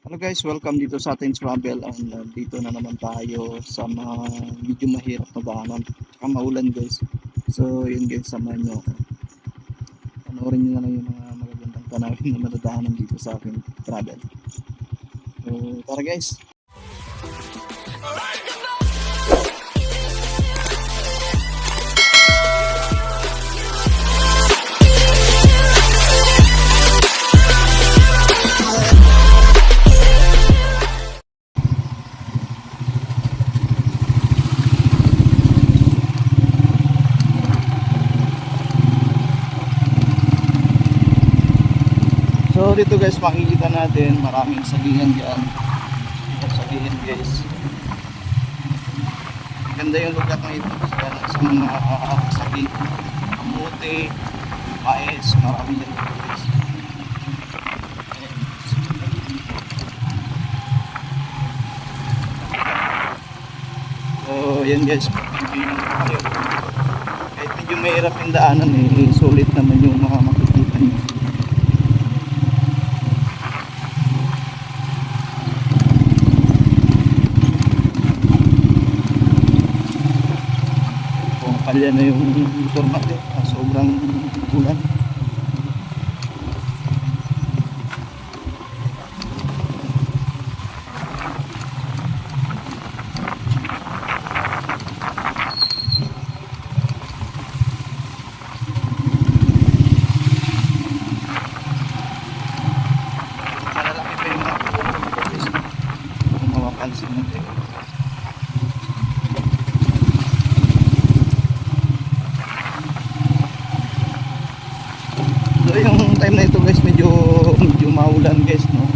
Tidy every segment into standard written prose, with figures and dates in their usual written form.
Hello guys, welcome dito sa ating travel and dito na naman tayo sa mga medyo mahirap na daanan tsaka maulan guys. So yun guys, samahan nyo ako. Panoorin nyo na lang yung mga magagandang tanawin na madadaanan dito sa ating travel. So tara guys. So dito guys, makikita natin maraming sagingan dyan. Sagingan guys. Ganda yung lugar na ito sa mga saging, kamote, mais, marami dyan guys. So yan guys, kahit medyo mahirap yung daanan sulit naman yung mga makikita nyo. Kalya na yung motor natin, sobrang ulan. Malalaki pa yung mga kung mapapansin natin. So yung time na ito guys, medyo maulan guys, no.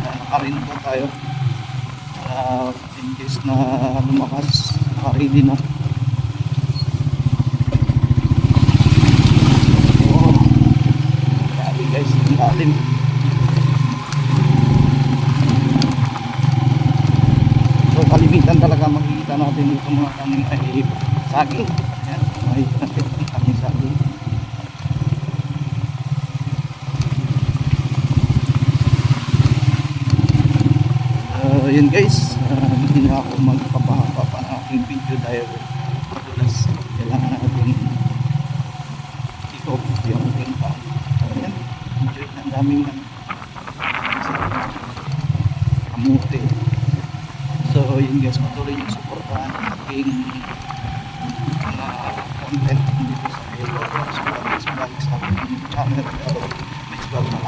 Naka-raincoat po tayo. In case na lumakas, naka-ready na. Oh, grabe guys, ang lalim. So kalimitan talaga makikita natin dito mga kaning ay saging. Yan, makikita natin ang kaming saging. Yun guys, hindi na ako magpapahaba pa ng aking video dahil madalas kailangan natin i-off yung ating pa. Ayan, enjoy ng daming kamote. So yun guys, patuloy yung supportahan ng aking mga content dito sa Facebook. So next vlog sa aking channel, next vlog na